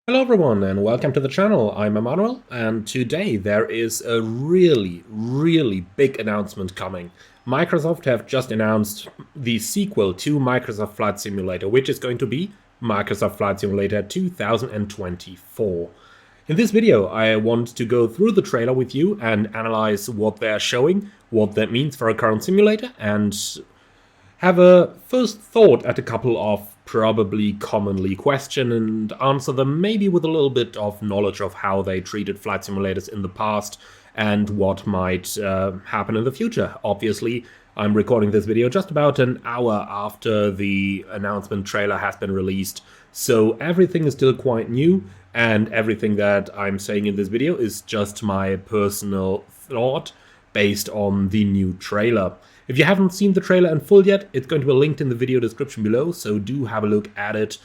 Hello everyone and welcome to the channel. I'm Emmanuel and today there is a really big announcement coming. Microsoft have just announced the sequel to Microsoft Flight Simulator, which is going to be Microsoft Flight Simulator 2024. In this video I want to go through the trailer with you and analyze what they're showing, what that means for a current simulator, and have a first thought at a couple of probably commonly questioned and answer them maybe with a little bit of knowledge of how they treated flight simulators in the past and what might happen in the future. Obviously, I'm recording this video just about an hour after the announcement trailer has been released, so everything is still quite new, and everything that I'm saying in this video is just my personal thought based on the new trailer. If you haven't seen the trailer in full yet, it's going to be linked in the video description below, so do have a look at it.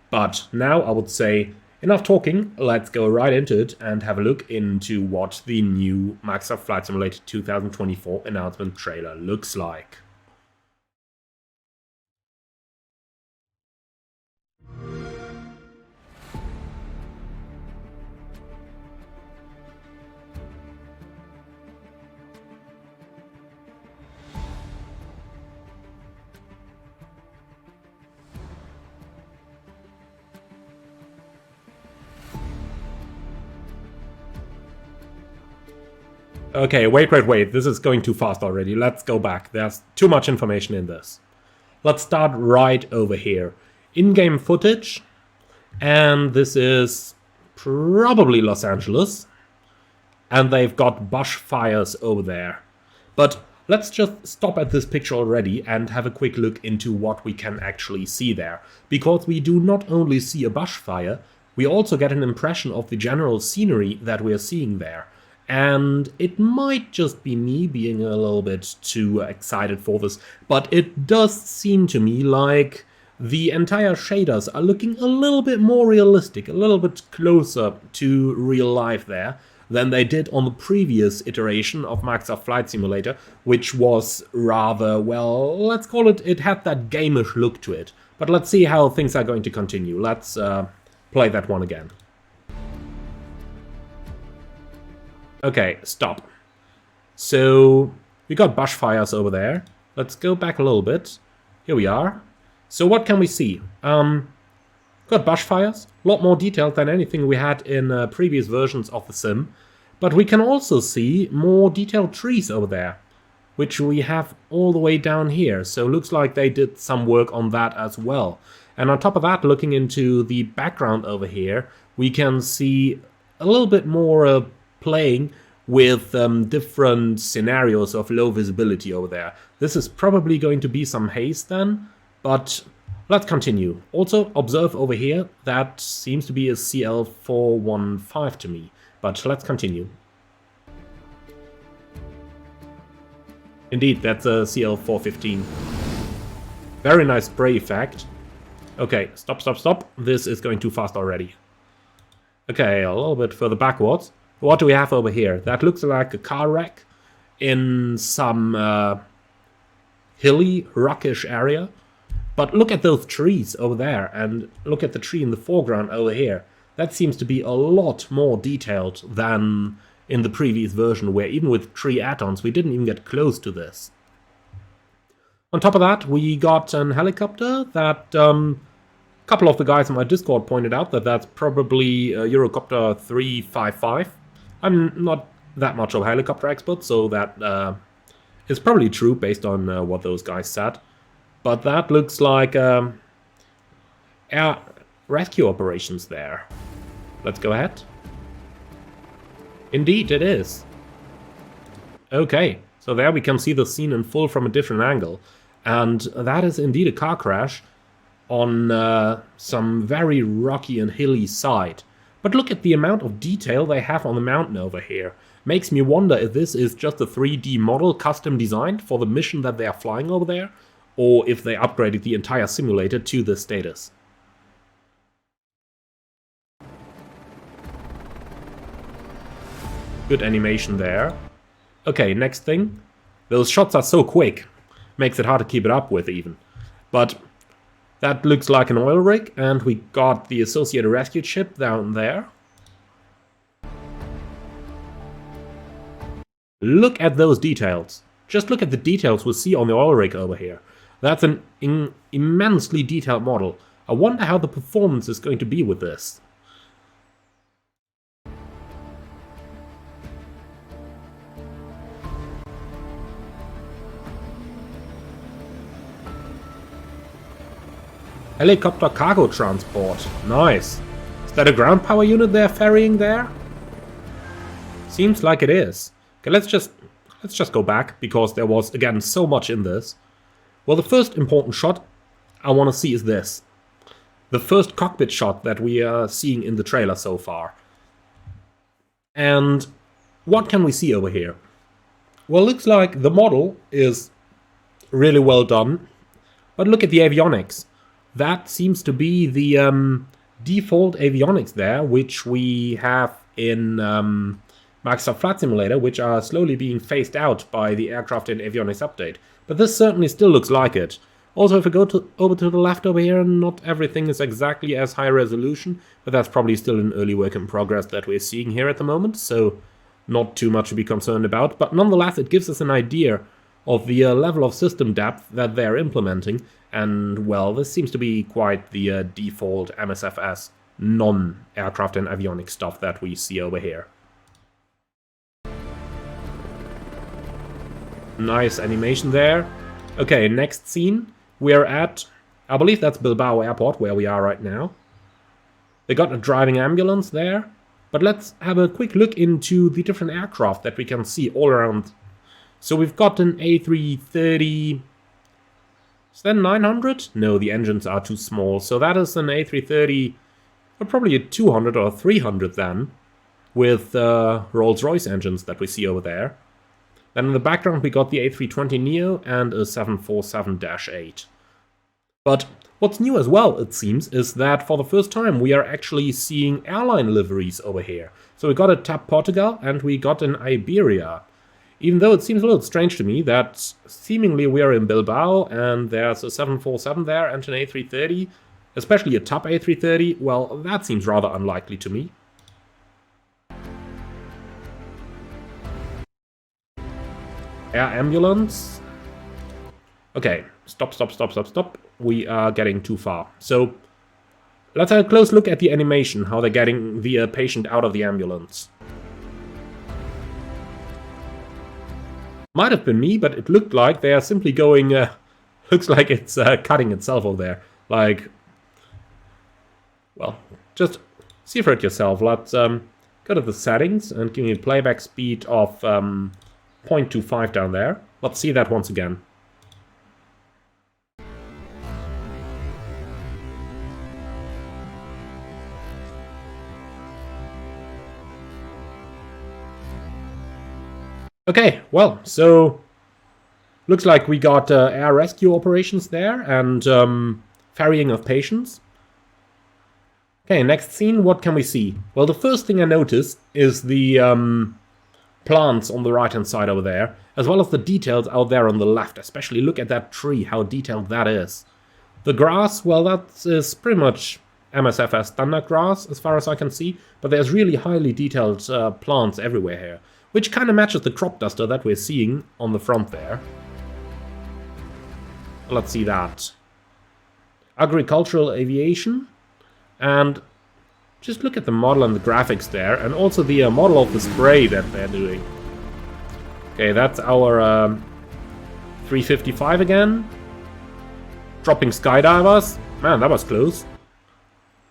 But now I would say, enough talking, let's go right into it and have a look into what the new Microsoft Flight Simulator 2024 announcement trailer looks like. Okay, wait, this is going too fast already. Let's go back. There's too much information in this. Let's start right over here. In-game footage, and this is probably Los Angeles, and they've got bush fires over there. But let's just stop at this picture already and have a quick look into what we can actually see there. Because we do not only see a bush fire, we also get an impression of the general scenery that we're seeing there. And it might just be me being a little bit too excited for this, but it does seem to me like the entire shaders are looking a little bit more realistic, a little bit closer to real life there than they did on the previous iteration of Microsoft Flight Simulator, which was rather, well, let's call it, it had that gamish look to it. But let's see how things are going to continue. Let's play that one again. Okay, stop. So, we got bush fires over there. Let's go back a little bit. Here we are. So what can we see? Got bush fires, a lot more detailed than anything we had in previous versions of the sim. But we can also see more detailed trees over there, which we have all the way down here. So looks like they did some work on that as well. And on top of that, looking into the background over here, we can see a little bit more playing with different scenarios of low visibility over there. This is probably going to be some haze then, but let's continue. Also observe over here, that seems to be a CL415 to me, but let's continue. Indeed, that's a CL415. Very nice spray effect. Okay, stop. This is going too fast already. Okay, a little bit further backwards. What do we have over here? That looks like a car wreck in some hilly, rockish area. But look at those trees over there, and look at the tree in the foreground over here. That seems to be a lot more detailed than in the previous version, where even with tree add-ons we didn't even get close to this. On top of that, we got an helicopter that a couple of the guys in my Discord pointed out that that's probably Eurocopter 355. I'm not that much of a helicopter expert, so that is probably true based on what those guys said. But that looks like air rescue operations there. Let's go ahead. Indeed, it is. Okay, so there we can see the scene in full from a different angle. And that is indeed a car crash on some very rocky and hilly side. But look at the amount of detail they have on the mountain over here. Makes me wonder if this is just a 3D model custom designed for the mission that they are flying over there, or if they upgraded the entire simulator to this status. Good animation there. Okay, next thing. Those shots are so quick. Makes it hard to keep it up with even. But That looks like an oil rig, and we got the associated rescue ship down there. Look at those details. Just look at the details we see on the oil rig over here. That's an immensely detailed model. I wonder how the performance is going to be with this. Helicopter cargo transport. Nice. Is that a ground power unit they're ferrying there? Seems like it is. Okay, let's just go back, because there was, again, so much in this. Well, the first important shot I want to see is this. The first cockpit shot that we are seeing in the trailer so far. And what can we see over here? Well, it looks like the model is really well done. But look at the avionics. That seems to be the default avionics there, which we have in Microsoft Flight Simulator, which are slowly being phased out by the Aircraft and Avionics update. But this certainly still looks like it. Also, if we go over to the left over here, not everything is exactly as high resolution, but that's probably still an early work in progress that we're seeing here at the moment, so not too much to be concerned about. But nonetheless, it gives us an idea of the level of system depth that they're implementing, and, well, this seems to be quite the default MSFS non-aircraft and avionics stuff that we see over here. Nice animation there. Okay, next scene. We're at, I believe that's Bilbao Airport, where we are right now. They got a driving ambulance there. But let's have a quick look into the different aircraft that we can see all around. So we've got an A330... Is that 900? No, the engines are too small. So that is an A330, or probably a 200 or 300 then, with Rolls-Royce engines that we see over there. Then in the background we got the A320neo and a 747-8. But what's new as well, it seems, is that for the first time we are actually seeing airline liveries over here. So we got a TAP Portugal and we got an Iberia. Even though it seems a little strange to me that seemingly we are in Bilbao and there's a 747 there and an A330, especially a TAP A330, well, that seems rather unlikely to me. Air ambulance. Okay, stop. We are getting too far. So let's have a close look at the animation, how they're getting the patient out of the ambulance. Might have been me, but it looked like they are simply going, looks like it's cutting itself over there. Like, well, just see for it yourself. Let's go to the settings and give me a playback speed of 0.25 down there. Let's see that once again. Okay, well, so looks like we got air rescue operations there and ferrying of patients. Okay, next scene, what can we see? Well, the first thing I notice is the plants on the right-hand side over there, as well as the details out there on the left. Especially look at that tree, how detailed that is. The grass, well, that is pretty much MSFS standard grass, as far as I can see, but there's really highly detailed plants everywhere here, which kind of matches the crop duster that we're seeing on the front there. Let's see that. Agricultural aviation, and just look at the model and the graphics there, and also the model of the spray that they're doing. Okay, that's our 355 again. Dropping skydivers. Man, that was close.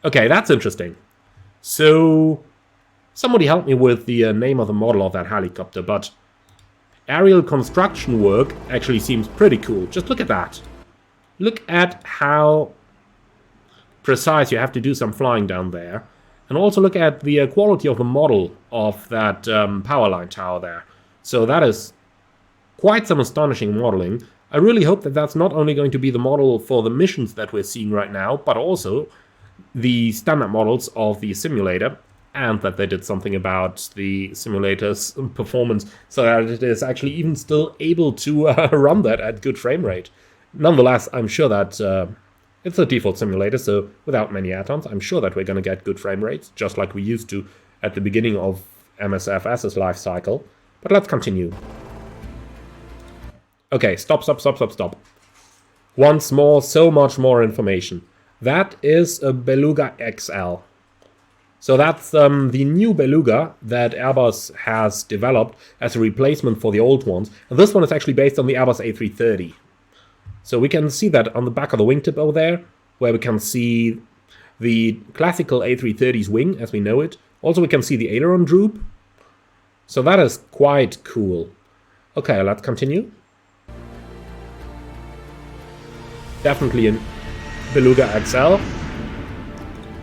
Okay, that's interesting. So, somebody help me with the name of the model of that helicopter, but aerial construction work actually seems pretty cool. Just look at that. Look at how precise you have to do some flying down there. And also look at the quality of the model of that power line tower there. So that is quite some astonishing modeling. I really hope that that's not only going to be the model for the missions that we're seeing right now, but also the standard models of the simulator, and that they did something about the simulator's performance so that it is actually even still able to run that at good frame rate. Nonetheless, I'm sure that It's a default simulator, so without many add-ons, I'm sure that we're going to get good frame rates, just like we used to at the beginning of MSFS's life cycle. But let's continue. Okay, stop. Once more, so much more information. That is a Beluga XL. So that's the new Beluga that Airbus has developed as a replacement for the old ones. And this one is actually based on the Airbus A330. So we can see that on the back of the wingtip over there, where we can see the classical A330's wing as we know it. Also we can see the aileron droop. So that is quite cool. Okay, let's continue. Definitely a Beluga XL.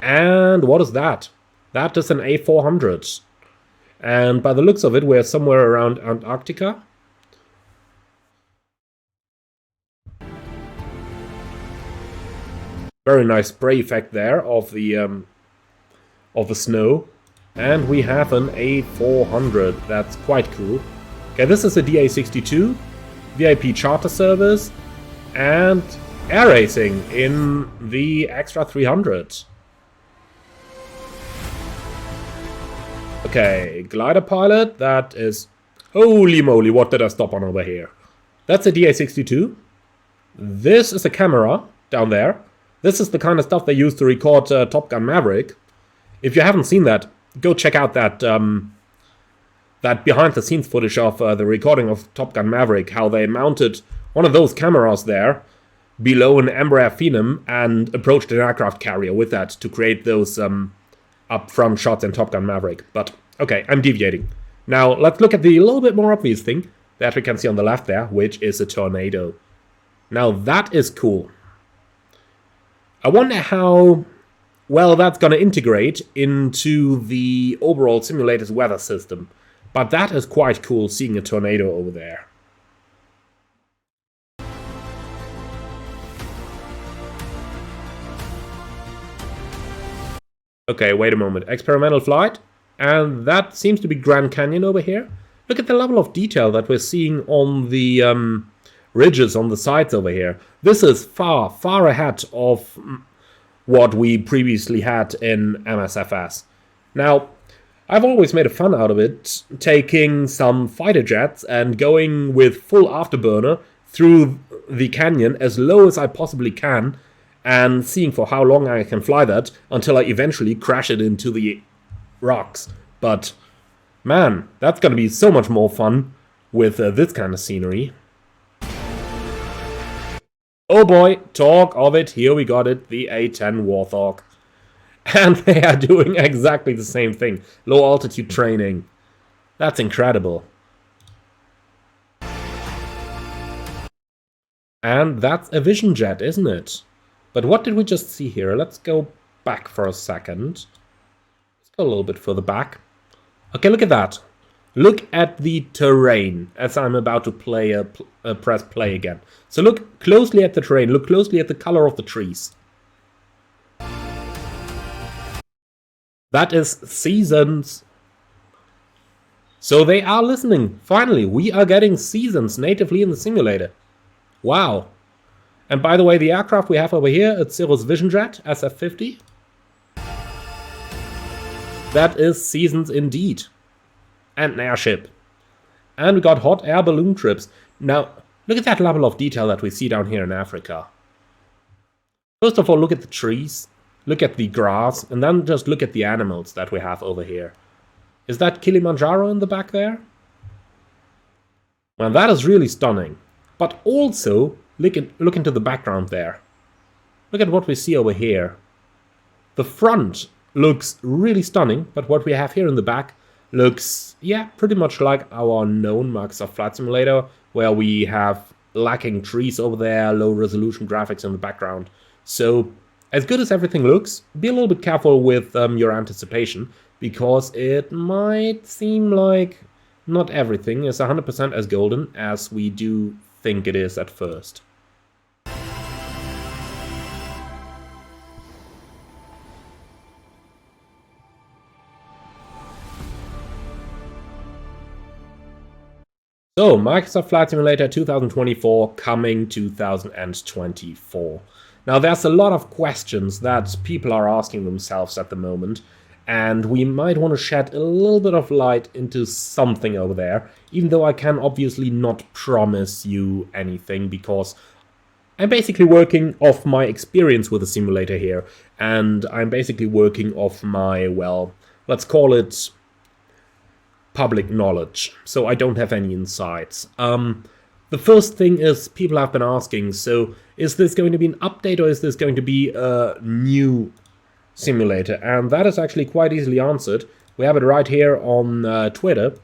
And what is that? That is an A400. And by the looks of it, we're somewhere around Antarctica. Very nice spray effect there of the snow. And we have an A400. That's quite cool. Okay, this is a DA62, VIP charter service, and air racing in the Extra 300. Okay, glider pilot, that is... Holy moly, what did I stop on over here? That's a DA62. This is a camera down there. This is the kind of stuff they use to record Top Gun Maverick. If you haven't seen that, go check out that that behind-the-scenes footage of the recording of Top Gun Maverick, how they mounted one of those cameras there below an Embraer Phenom and approached an aircraft carrier with that to create those up-front shots in Top Gun Maverick. But, okay, I'm deviating. Now, let's look at the little bit more obvious thing that we can see on the left there, which is a tornado. Now, that is cool. I wonder how well that's going to integrate into the overall simulator's weather system. But that is quite cool, seeing a tornado over there. Okay, wait a moment. Experimental flight. And that seems to be Grand Canyon over here. Look at the level of detail that we're seeing on the ridges on the sides over here. This is far, far ahead of what we previously had in MSFS. Now, I've always made a fun out of it, taking some fighter jets and going with full afterburner through the canyon as low as I possibly can and seeing for how long I can fly that until I eventually crash it into the rocks. But, man, that's gonna be so much more fun with this kind of scenery. Oh boy, talk of it, here we got it, the A-10 Warthog. And they are doing exactly the same thing, low altitude training. That's incredible. And that's a Vision Jet, isn't it? But what did we just see here? Let's go back for a second. Let's go a little bit further back. Okay, look at that. Look at the terrain as I'm about to press play again. So look closely at the terrain. Look closely at the color of the trees. That is seasons. So they are listening. Finally, we are getting seasons natively in the simulator. Wow. And by the way, the aircraft we have over here, it's Cirrus Vision Jet, SF-50. That is seasons indeed. And an airship. And we got hot air balloon trips. Now, look at that level of detail that we see down here in Africa. First of all, look at the trees. Look at the grass. And then just look at the animals that we have over here. Is that Kilimanjaro in the back there? Well, that is really stunning. But also, look into the background there. Look at what we see over here. The front looks really stunning, but what we have here in the back looks, yeah, pretty much like our known Microsoft Flight Simulator, where we have lacking trees over there, low resolution graphics in the background. So, as good as everything looks, be a little bit careful with your anticipation, because it might seem like not everything is 100% as golden as we do think it is at first. So, Microsoft Flight Simulator 2024 coming 2024. Now, there's a lot of questions that people are asking themselves at the moment, and we might want to shed a little bit of light into something over there, even though I can obviously not promise you anything, because I'm basically working off my experience with the simulator here, and I'm basically working off my, well, let's call it public knowledge, so I don't have any insights. The first thing is, people have been asking, so is this going to be an update or is this going to be a new simulator? And that is actually quite easily answered. We have it right here on Twitter,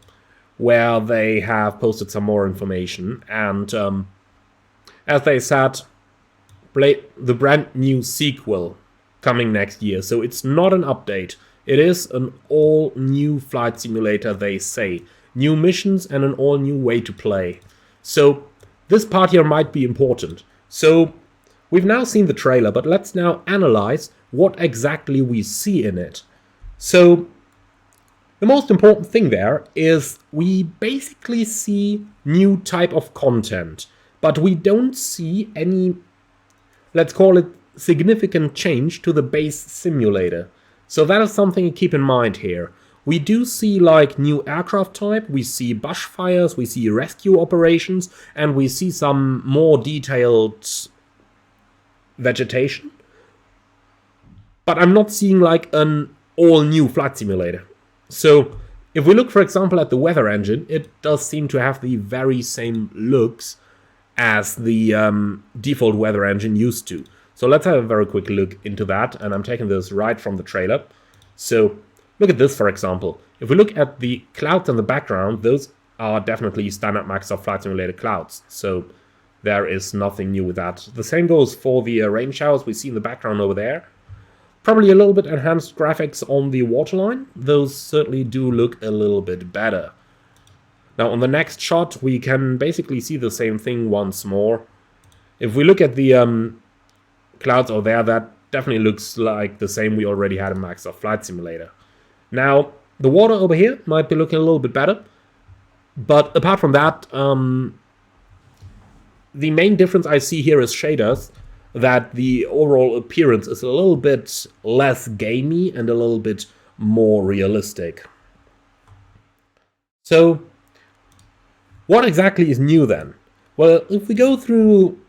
where they have posted some more information. And as they said, the brand new sequel coming next year. So it's not an update. It is an all new flight simulator, they say. New missions and an all new way to play. So this part here might be important. So we've now seen the trailer, but let's now analyze what exactly we see in it. So the most important thing there is we basically see new type of content, but we don't see any, let's call it, significant change to the base simulator. So that is something to keep in mind here. We do see like new aircraft type, we see bushfires, we see rescue operations, and we see some more detailed vegetation. But I'm not seeing like an all new flight simulator. So if we look, for example, at the weather engine, it does seem to have the very same looks as the default weather engine used to. So let's have a very quick look into that, and I'm taking this right from the trailer. So look at this, for example. If we look at the clouds in the background, those are definitely standard Microsoft Flight Simulator clouds. So there is nothing new with that. The same goes for the rain showers we see in the background over there. Probably a little bit enhanced graphics on the waterline. Those certainly do look a little bit better. Now on the next shot, we can basically see the same thing once more. If we look at the clouds over there, that definitely looks like the same we already had in Microsoft Flight Simulator. Now, the water over here might be looking a little bit better, but apart from that, the main difference I see here is shaders, that the overall appearance is a little bit less gamey and a little bit more realistic. So, what exactly is new then? Well, if we go through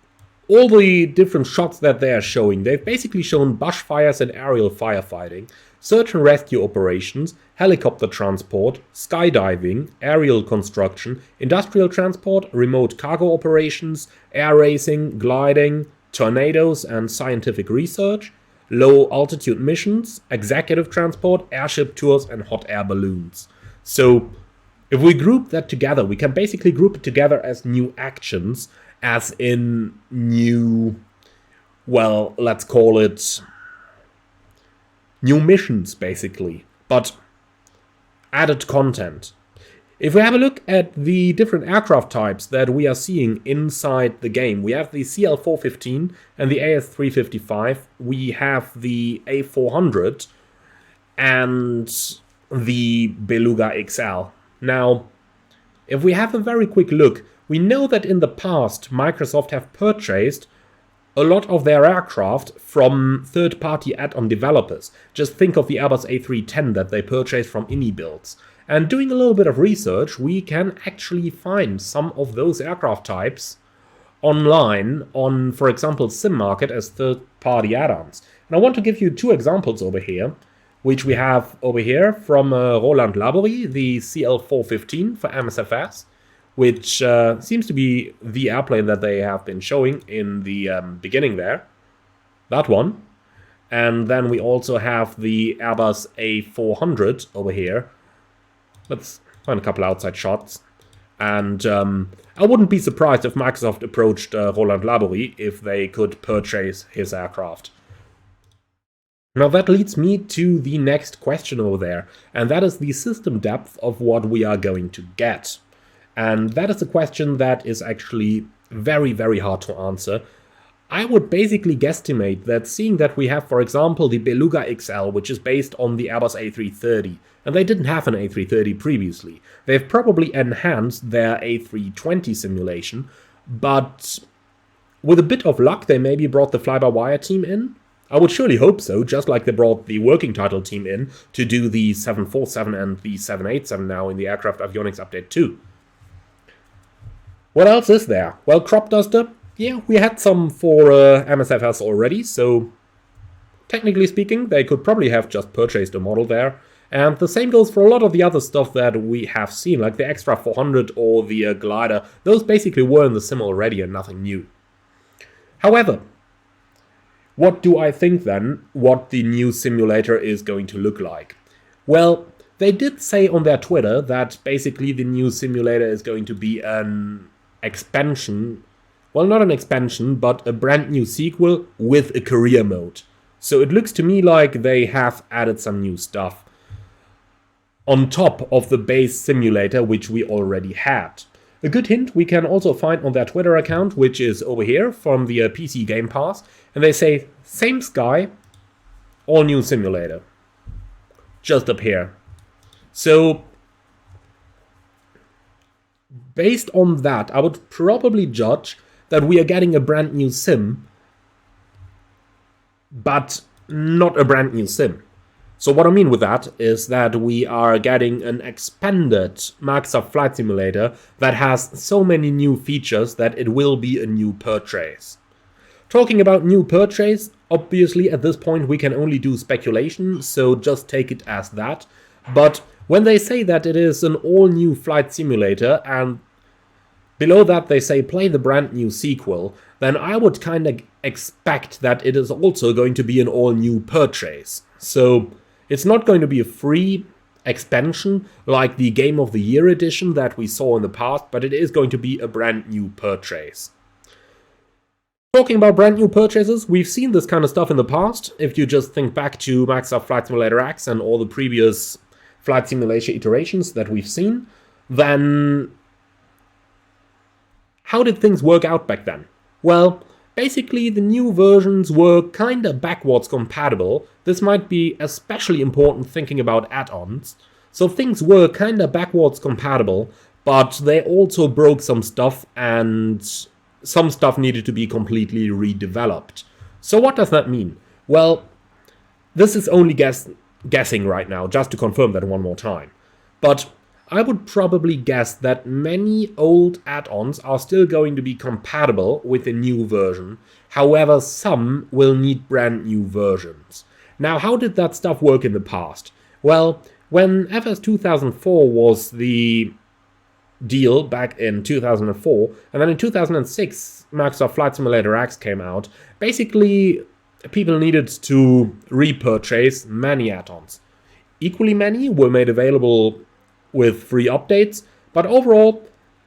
all the different shots that they are showing, they've basically shown bushfires and aerial firefighting, search and rescue operations, helicopter transport, skydiving, aerial construction, industrial transport, remote cargo operations, air racing, gliding, tornadoes and scientific research, low altitude missions, executive transport, airship tours and hot air balloons. So if we group that together, we can basically group it together as new actions, as in new, well, let's call it new missions, basically, but added content. If we have a look at the different aircraft types that we are seeing inside the game, we have the CL-415 and the AS-355, we have the A400 and the Beluga XL. Now, if we have a very quick look, we know that in the past Microsoft have purchased a lot of their aircraft from third-party add-on developers. Just think of the Airbus A310 that they purchased from InnyBuilds. And doing a little bit of research, we can actually find some of those aircraft types online on, for example, SimMarket as third-party add-ons. And I want to give you two examples over here, which we have over here from Roland Laborie, the CL-415 for MSFS, which seems to be the airplane that they have been showing in the beginning there. That one. And then we also have the Airbus A400 over here. Let's find a couple outside shots. And I wouldn't be surprised if Microsoft approached Roland Laborie if they could purchase his aircraft. Now that leads me to the next question over there, and that is the system depth of what we are going to get. And that is a question that is actually very, very hard to answer. I would basically guesstimate that, seeing that we have, for example, the Beluga XL, which is based on the Airbus A330, and they didn't have an A330 previously. They've probably enhanced their A320 simulation, but with a bit of luck, they maybe brought the fly-by-wire team in. I would surely hope so, just like they brought the working title team in to do the 747 and the 787 now in the Aircraft Avionics Update 2. What else is there? Well, crop duster. Yeah, we had some for MSFS already, so technically speaking, they could probably have just purchased a model there. And the same goes for a lot of the other stuff that we have seen, like the Extra 400 or the glider. Those basically were in the sim already and nothing new. However, what do I think then what the new simulator is going to look like? Well, they did say on their Twitter that basically the new simulator is going to be an expansion. Well, not an expansion, but a brand new sequel with a career mode. So it looks to me like they have added some new stuff on top of the base simulator, which we already had. A good hint we can also find on their Twitter account, which is over here from the PC Game Pass. And they say, same sky, all new simulator. Just up here. So, based on that, I would probably judge that we are getting a brand new sim, but not a brand new sim. So what I mean with that is that we are getting an expanded Microsoft Flight Simulator that has so many new features that it will be a new purchase. Talking about new purchase, obviously at this point we can only do speculation, so just take it as that. But when they say that it is an all-new flight simulator and below that they say play the brand new sequel, then I would kind of expect that it is also going to be an all-new purchase. So it's not going to be a free expansion like the Game of the Year edition that we saw in the past, but it is going to be a brand new purchase. Talking about brand new purchases, we've seen this kind of stuff in the past. If you just think back to Microsoft Flight Simulator X and all the previous flight simulation iterations that we've seen, then how did things work out back then? Well, basically the new versions were kinda backwards compatible. This might be especially important thinking about add-ons. So things were kinda backwards compatible, but they also broke some stuff and some stuff needed to be completely redeveloped. So what does that mean? Well, this is only guessing right now, just to confirm that one more time. But I would probably guess that many old add-ons are still going to be compatible with the new version. However, some will need brand new versions. Now, how did that stuff work in the past? Well, when FS 2004 was the deal back in 2004, and then in 2006 Microsoft Flight Simulator X came out, basically people needed to repurchase many add-ons. Equally many were made available with free updates, but overall,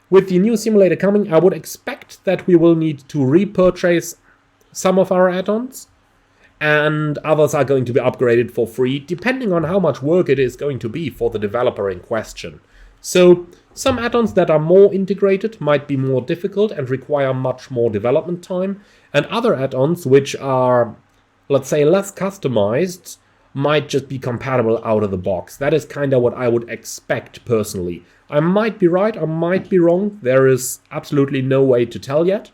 with the new simulator coming, I would expect that we will need to repurchase some of our add-ons, and others are going to be upgraded for free, depending on how much work it is going to be for the developer in question. So, some add-ons that are more integrated might be more difficult and require much more development time, and other add-ons which are, let's say, less customized, might just be compatible out of the box. That is kind of what I would expect personally. I might be right, I might be wrong, there is absolutely no way to tell yet.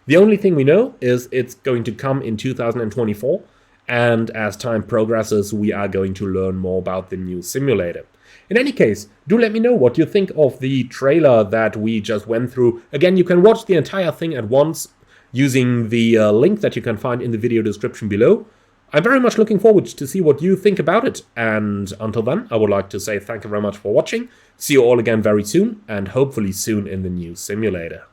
The only thing we know is it's going to come in 2024, and as time progresses we are going to learn more about the new simulator. In any case, do let me know what you think of the trailer that we just went through. Again, you can watch the entire thing at once using the link that you can find in the video description below. I'm very much looking forward to see what you think about it, and until then, I would like to say thank you very much for watching. See you all again very soon, and hopefully soon in the new simulator.